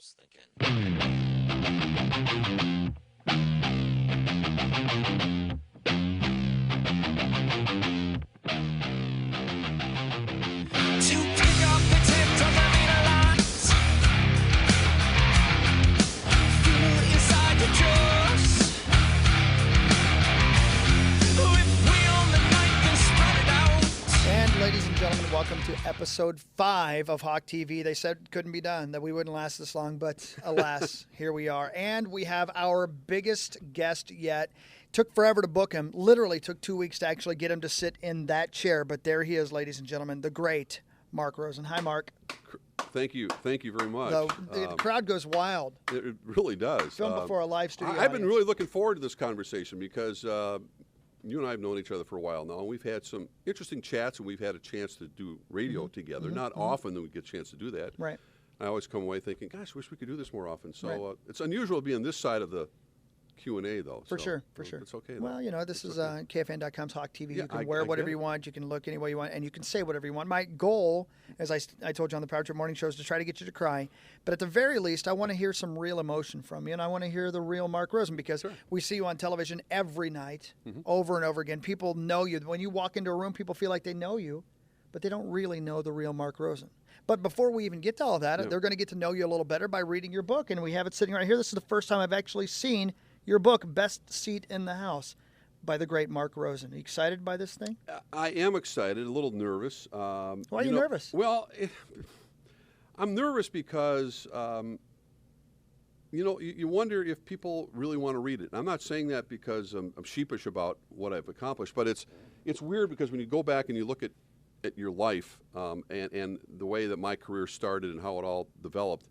was thinking. To pick up the tip of the middle lines, feel inside the drawers. If we on the night can spread it out. And ladies and gentlemen, welcome to episode 5 of Hawk TV. They said it couldn't be done, that we wouldn't last this long, but alas, here we are. And we have our biggest guest yet. Took forever to book him. Literally took 2 weeks to actually get him to sit in that chair. But there he is, ladies and gentlemen, the great Mark Rosen. Hi, Mark. Thank you very much. The crowd goes wild. It really does. Filmed before a live studio I've been audience. really looking forward to this conversation because you and I have known each other for a while now, and we've had some interesting chats, and we've had a chance to do radio together. Not often that we get a chance to do that. Right. I always come away thinking, gosh, I wish we could do this more often. So Right. It's unusual to be on this side of the Q&A, though. For so, sure. It's okay. Well, you know, this is KFN.com's Hawk TV. Yeah, You can I wear whatever get you it. want. You can look any way you want. And you can say whatever you want. My goal, as I told you on the Power Trip Morning Show, is to try to get you to cry. But at the very least, I want to hear some real emotion from you. And I want to hear the real Mark Rosen because we see you on television every night, over and over again. People know you. When you walk into a room, people feel like they know you, but they don't really know the real Mark Rosen. But before we even get to all of that, they're going to get to know you a little better by reading your book. And we have it sitting right here. This is the first time I've actually seen your book, Best Seat in the House, by the great Mark Rosen. Are you excited by this thing? I am excited, a little nervous. Why are you nervous? Well, I'm nervous because, you wonder if people really want to read it. And I'm not saying that because I'm sheepish about what I've accomplished, but it's weird because when you go back and you look at your life and the way that my career started and how it all developed,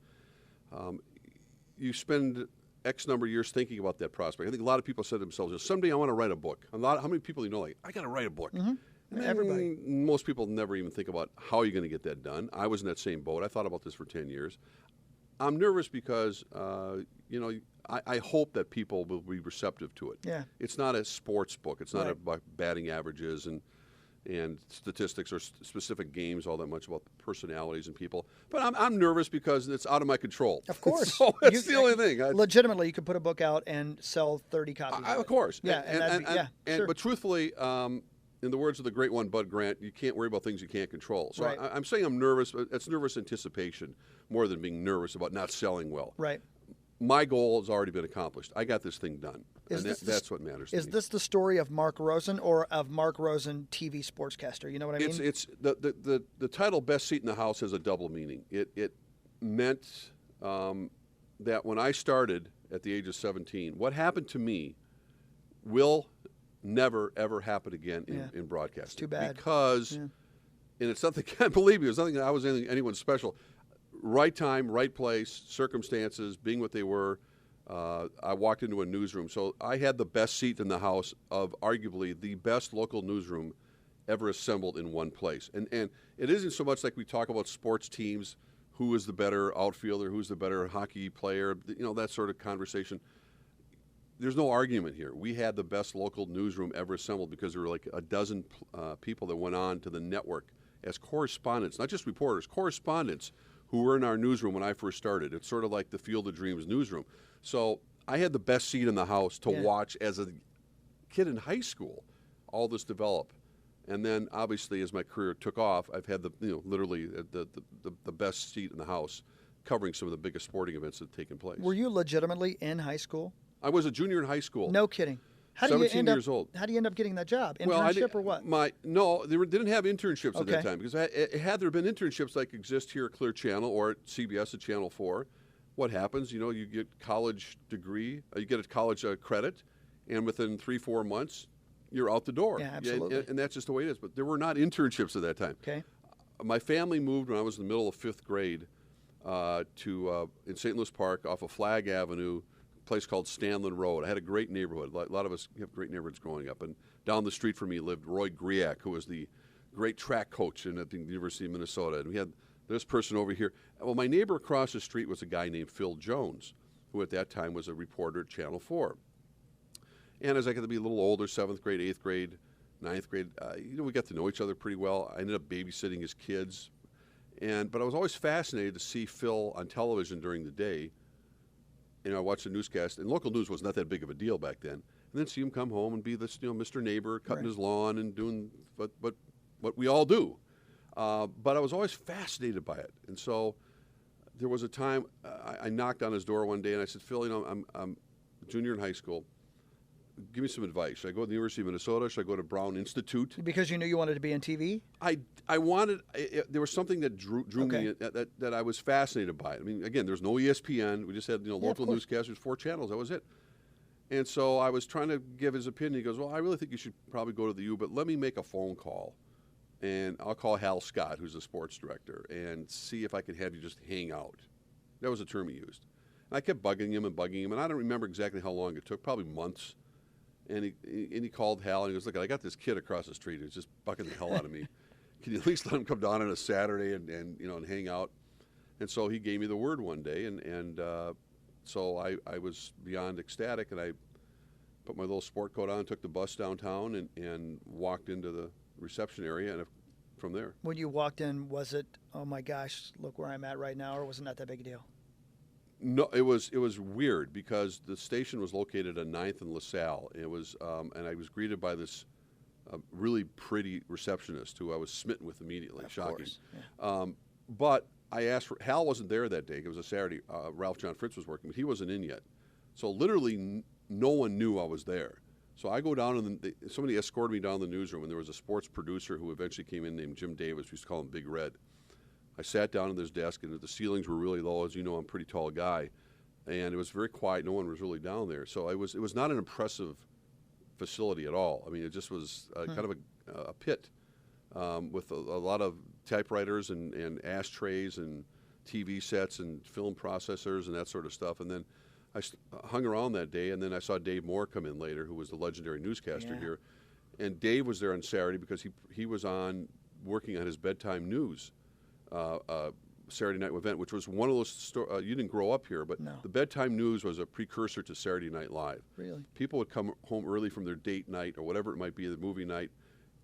you spend X number of years thinking about that prospect. I think a lot of people said to themselves, someday I want to write a book. How many people like, I got to write a book? And Everybody. Most people never even think about how you're going to get that done. I was in that same boat. I thought about this for 10 years. I'm nervous because, I hope that people will be receptive to it. Yeah. It's not a sports book. It's not Right. about batting averages and statistics or specific games all that much about personalities and people. But I'm nervous because it's out of my control. Of course. So it's the only thing. Legitimately, you could put a book out and sell 30 copies. Of course. Yeah. Sure. But truthfully, in the words of the great one, Bud Grant, you can't worry about things you can't control. So Right. I'm saying I'm nervous, but it's nervous anticipation more than being nervous about not selling well. Right. My goal has already been accomplished. I got this thing done. Is And this that's what matters to Is me. this the story of Mark Rosen or of Mark Rosen, TV sportscaster? You know what I mean? It's the title "Best Seat in the House" has a double meaning. It meant that when I started at the age of 17, what happened to me will never ever happen again in broadcasting. It's too bad. Because, and it's something. Can't believe me. It was nothing that I was anyone special. Right time, right place, circumstances being what they were. I walked into a newsroom, so I had the best seat in the house of arguably the best local newsroom ever assembled in one place. And it isn't so much like we talk about sports teams, who is the better outfielder, who's the better hockey player, that sort of conversation. There's no argument here. We had the best local newsroom ever assembled because there were like a dozen people that went on to the network as correspondents, not just reporters, correspondents who were in our newsroom when I first started. It's sort of like the Field of Dreams newsroom. So I had the best seat in the house to watch as a kid in high school, all this develop. And then obviously as my career took off, I've had literally the best seat in the house covering some of the biggest sporting events that have taken place. Were you legitimately in high school? I was a junior in high school. No kidding. How do 17 you end years up, old. How do you end up getting that job? Internship or what? No, they didn't have internships at that Okay. time because had there been internships like exist here at Clear Channel or at CBS at Channel 4, what happens? You get college degree, you get a college credit, and within 3-4 months, you're out the door. Yeah, absolutely. And that's just the way it is. But there were not internships at that time. Okay. My family moved when I was in the middle of 5th grade to in St. Louis Park off of Flag Avenue, a place called Stanlin Road. I had a great neighborhood. A lot of us have great neighborhoods growing up. And down the street from me lived Roy Griak, who was the great track coach at the University of Minnesota. And we had this person over here. Well, my neighbor across the street was a guy named Phil Jones, who at that time was a reporter at Channel 4. And as I got to be a little older, 7th grade, 8th grade, 9th grade, we got to know each other pretty well. I ended up babysitting his kids. But I was always fascinated to see Phil on television during the day. I watched the newscast, and local news was not that big of a deal back then. And then see him come home and be this, Mr. Neighbor, cutting his lawn and doing what we all do. But I was always fascinated by it. And so there was a time I knocked on his door one day, and I said, Phil, I'm a junior in high school. Give me some advice. Should I go to the University of Minnesota? Should I go to Brown Institute? Because you knew you wanted to be in TV? I wanted. There was something that drew me that I was fascinated by. I mean, again, there's no ESPN. We just had local newscasters, 4 channels. That was it. And so I was trying to give his opinion. He goes, "Well, I really think you should probably go to the U, but let me make a phone call, and I'll call Hal Scott, who's the sports director, and see if I could have you just hang out." That was the term he used. And I kept bugging him, and I don't remember exactly how long it took. Probably months. And he called Hal, and he goes, "Look, I got this kid across the street who's just bucking the hell out of me. Can you at least let him come down on a Saturday and hang out?" And so he gave me the word one day, and so I was beyond ecstatic, and I put my little sport coat on, took the bus downtown, and walked into the reception area, and from there. When you walked in, was it, oh my gosh, look where I'm at right now, or was it not that big a deal? No, it was weird because the station was located on 9th and LaSalle. It was, and I was greeted by this really pretty receptionist who I was smitten with immediately. Shocking. Course. Yeah. But I asked for Hal wasn't there that day. It was a Saturday. Ralph John Fritz was working, but he wasn't in yet. So literally no one knew I was there. So I go down, and somebody escorted me down the newsroom, and there was a sports producer who eventually came in named Jim Davis. We used to call him Big Red. I sat down at his desk, and the ceilings were really low. As you know, I'm a pretty tall guy, and it was very quiet. No one was really down there. So it was not an impressive facility at all. I mean, it just was kind of a pit with a lot of typewriters and ashtrays and TV sets and film processors and that sort of stuff. And then I hung around that day, and then I saw Dave Moore come in later, who was the legendary newscaster here. And Dave was there on Saturday because he was working on his bedtime news. Saturday night event, which was one of those you didn't grow up here, but the bedtime news was a precursor to Saturday Night Live. Really? People would come home early from their date night or whatever it might be, the movie night,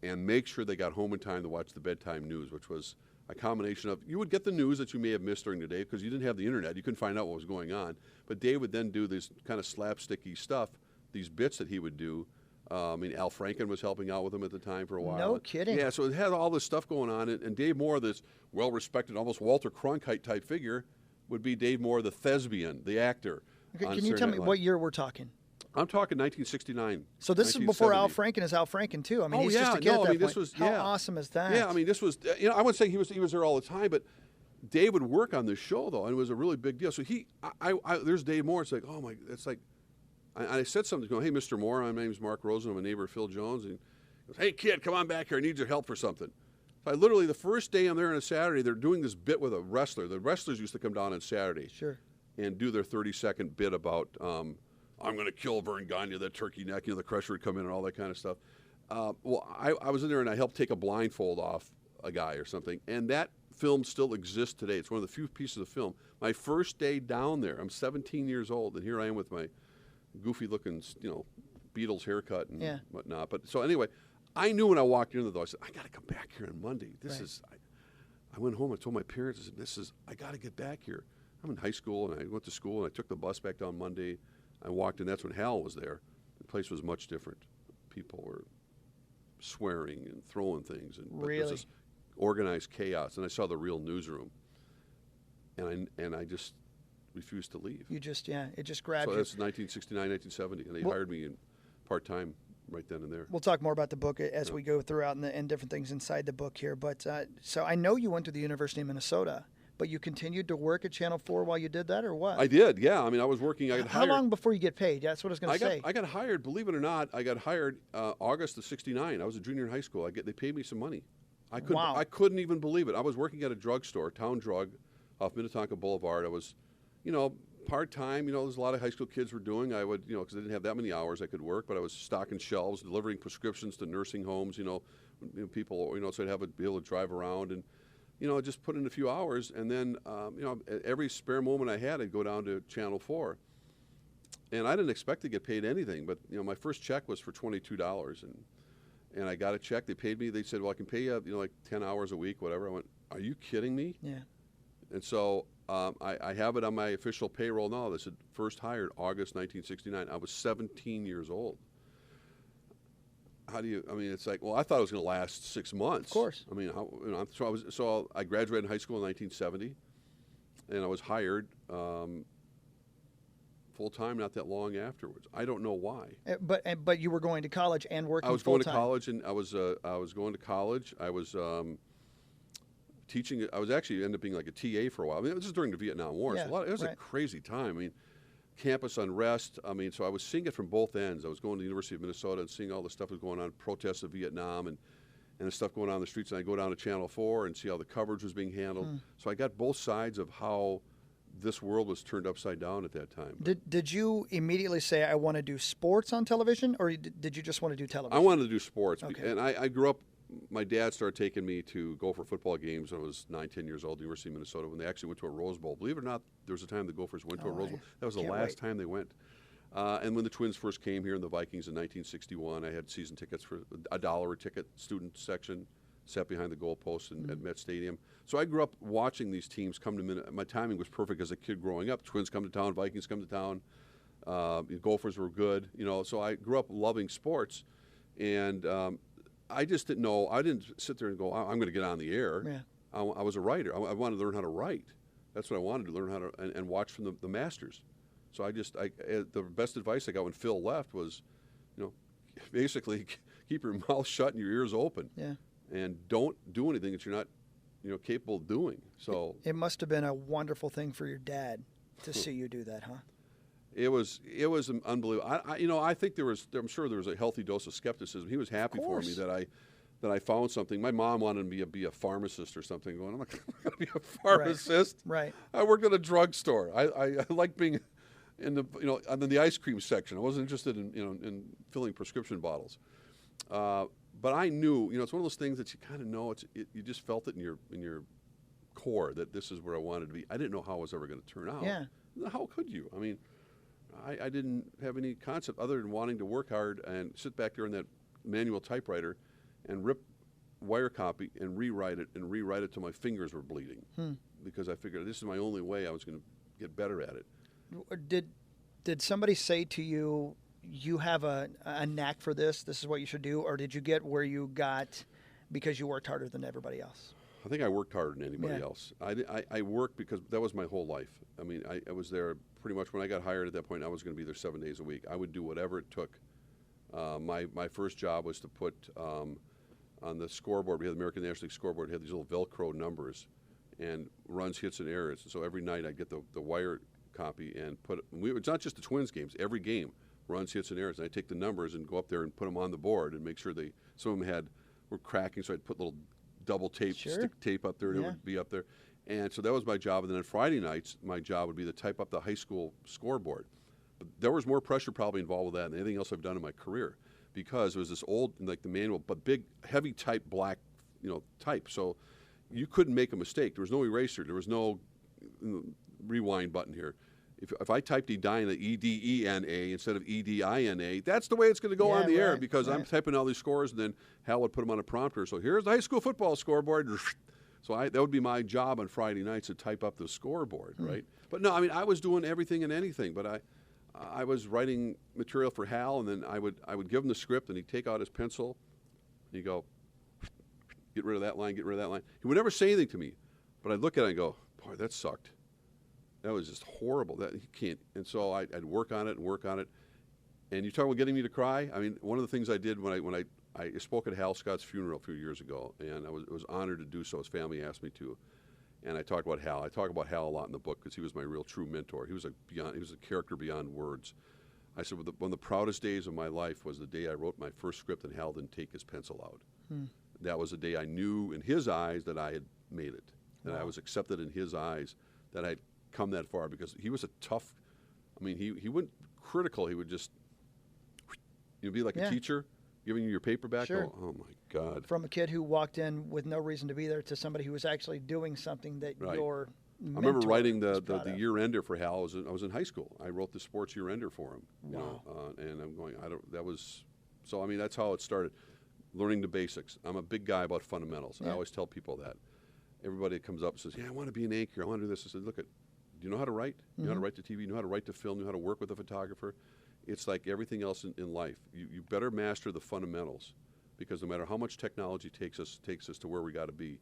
and make sure they got home in time to watch the bedtime news, which was a combination of, you would get the news that you may have missed during the day because you didn't have the internet. You couldn't find out what was going on. But Dave would then do this kind of slapsticky stuff, these bits that he would do. I mean, Al Franken was helping out with him at the time for a while. No kidding. Yeah, so it had all this stuff going on. And Dave Moore, this well-respected, almost Walter Cronkite type figure, would be Dave Moore, the thespian, the actor. Okay, can you tell me what year we're talking? I'm talking 1969. So this is before Al Franken is Al Franken too. I mean, he's just a kid at that point. Was, How awesome is that? Yeah, I mean, this was, I wouldn't say he was there all the time, but Dave would work on this show though, and it was a really big deal. So there's Dave Moore. It's like, oh my, it's like. I said something to him, "Hey, Mr. Moore, my name's Mark Rosen. I'm a neighbor of Phil Jones." And he goes, "Hey, kid, come on back here. I need your help for something." So I literally, the first day I'm there on a Saturday, they're doing this bit with a wrestler. The wrestlers used to come down on Saturday and do their 30-second bit about, I'm going to kill Vern Gagne, that turkey neck, the Crusher would come in and all that kind of stuff. Well, I was in there and I helped take a blindfold off a guy or something, and that film still exists today. It's one of the few pieces of film. My first day down there, I'm 17 years old, and here I am with my goofy-looking, Beatles haircut and whatnot. But so anyway, I knew when I walked in though, I said, I got to come back here on Monday. I went home and told my parents, I said, I got to get back here. I'm in high school, and I went to school, and I took the bus back down Monday. I walked in. That's when Hal was there. The place was much different. People were swearing and throwing things, and but there was this organized chaos. And I saw the real newsroom, and I just refused to leave. You just, it just grabbed you. So that's 1969, 1970, and they hired me in part-time right then and there. We'll talk more about the book as we go throughout and different things inside the book here. But so I know you went to the University of Minnesota, but you continued to work at Channel 4 while you did that, or what? I did, yeah. I mean, I was working. I got hired. How long before you get paid? That's what I was going to say. I got hired, believe it or not, I got hired August of 69. I was a junior in high school. They paid me some money. I couldn't even believe it. I was working at a drugstore, Town Drug, off Minnetonka Boulevard. I was, part-time, there's a lot of high school kids were doing. I would, because I didn't have that many hours I could work, but I was stocking shelves, delivering prescriptions to nursing homes, people, so I'd be able to drive around and, just put in a few hours. And then, every spare moment I had, I'd go down to Channel 4. And I didn't expect to get paid anything, but, my first check was for $22. And I got a check. They paid me. They said, well, I can pay you, like 10 hours a week, whatever. I went, are you kidding me? Yeah. And so I have it on my official payroll now. This said first hired August 1969. I was 17 years old. How do you? I mean, it's like, well, I thought it was going to last 6 months. Of course. I mean, so I graduated high school in 1970, and I was hired full time not that long afterwards. I don't know why. But you were going to college and working. I was full-time. going to college, and I was going to college. I was teaching. I was actually ended up being like a TA for a while. I mean, this is during the Vietnam War. Yeah, So it was a right. crazy time. I mean, campus unrest. I mean, so I was seeing it from both ends. I was going to the University of Minnesota and seeing all the stuff that was going on, protests of Vietnam and the stuff going on in the streets. And I go down to Channel 4 and see how the coverage was being handled. So I got both sides of how this world was turned upside down at that time. Did you immediately say, I want to do sports on television, or did you just want to do television? I wanted to do sports. Okay. And I grew up, my dad started taking me to Gopher football games when I was 9, 10 years old, the University of Minnesota, when they actually went to a Rose Bowl. Believe it or not, there was a time the Gophers went to a Rose Bowl. That was the can't last wait. time they went. And when the Twins first came here and the Vikings in 1961, I had season tickets for $1 a ticket, student section, sat behind the goalpost at Met Stadium. So I grew up watching these teams come to Minnesota. My timing was perfect as a kid growing up. Twins come to town, Vikings come to town. Gophers were good, so I grew up loving sports. And I just didn't know. I didn't sit there and go, I'm going to get on the air. Yeah. I was a writer. I wanted to learn how to write. That's what I wanted to learn how to, and watch from the masters. So the best advice I got when Phil left was, basically keep your mouth shut and your ears open. Yeah. And don't do anything that you're not, capable of doing. So It must have been a wonderful thing for your dad to see you do that, huh? it was unbelievable. I think I'm sure there was a healthy dose of skepticism. He was happy for me that I found something. My mom wanted me to be a pharmacist or something. Going, I'm not going to be a pharmacist. Right. I worked at a drugstore. I like being in the ice cream section. I wasn't interested in filling prescription bottles. But I knew, it's one of those things that you kind of know. You just felt it in your core that this is where I wanted to be. I didn't know how it was ever going to turn out. Yeah. How could you? I mean, I didn't have any concept other than wanting to work hard and sit back there in that manual typewriter and rip wire copy and rewrite it till my fingers were bleeding. Because I figured this is my only way I was going to get better at it. Did somebody say to you, you have a knack for this, this is what you should do, or did you get where you got because you worked harder than everybody else? I think I worked harder than anybody Yeah. else. I worked because that was my whole life. I mean, I was there pretty much when I got hired at that point. I was going to be there 7 days a week. I would do whatever it took. My first job was to put on the scoreboard. We had the American National League scoreboard. It had these little Velcro numbers and runs, hits, and errors. So every night I'd get the wire copy and put it. It's not just the Twins games. Every game, runs, hits, and errors. And I'd take the numbers and go up there and put them on the board and make sure some of them were cracking. So I'd put little double tape, stick tape up there, and it would be up there. And so that was my job. And then on Friday nights, my job would be to type up the high school scoreboard. But there was more pressure probably involved with that than anything else I've done in my career, because it was this old, like the manual, but big, heavy type black, type. So you couldn't make a mistake. There was no eraser. There was no rewind button here. If I typed Edina, E-D-E-N-A instead of E-D-I-N-A, that's the way it's going to go on the air, because I'm typing all these scores, and then Hal would put them on a prompter. So here's the high school football scoreboard. So that would be my job on Friday nights, to type up the scoreboard, right? But no, I mean, I was doing everything and anything, but I was writing material for Hal, and then I would give him the script, and he'd take out his pencil, and he'd go, get rid of that line, get rid of that line. He would never say anything to me, but I'd look at it and go, boy, that sucked. That was just horrible. That he can't. And so I'd work on it. And you talk about getting me to cry. I mean, one of the things I did when I spoke at Hal Scott's funeral a few years ago, and I was honored to do so. His family asked me to, and I talked about Hal. I talk about Hal a lot in the book because he was my real true mentor. He was a character beyond words. I said, one of the proudest days of my life was the day I wrote my first script and Hal didn't take his pencil out. That was the day I knew in his eyes that I had made it, that I was accepted in his eyes, that I had come that far, because he was a tough. I mean, he wouldn't critical. He would just be like a teacher giving you your paper back. Sure. Oh my God! From a kid who walked in with no reason to be there to somebody who was actually doing something that your I remember writing was the proud of. year ender for Hal. I was in high school. I wrote the sports year ender for him. Wow. And I'm going. So I mean, that's how it started. Learning the basics. I'm a big guy about fundamentals. I always tell people that. everybody comes up and says, "Yeah, I want to be an anchor. I want to do this." I said, "Look, do you know how to write? Do you know how to write to TV? You know how to write to film? You know how to work with a photographer?" It's like everything else in life. You better master the fundamentals, because no matter how much technology takes us to where we got to be,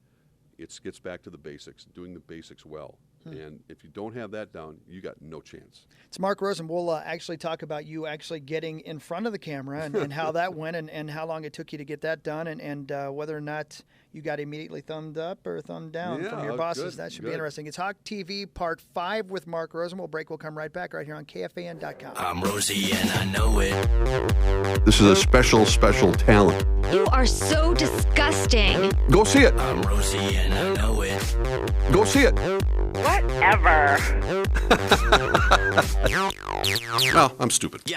it gets back to the basics, doing the basics well. And if you don't have that down, you got no chance. It's Mark Rosen. We'll actually talk about you actually getting in front of the camera and how that went and how long it took you to get that done and whether or not you got immediately thumbed up or thumbed down from your bosses. That should be interesting. It's Hawk TV Part 5 with Mark Rosen. We'll break. We'll come right back right here on KFAN.com. I'm Rosie and I know it. This is a special, special talent. You are so disgusting. Go see it. I'm Rosie and I know it. Go see it. Whatever. Well, I'm stupid.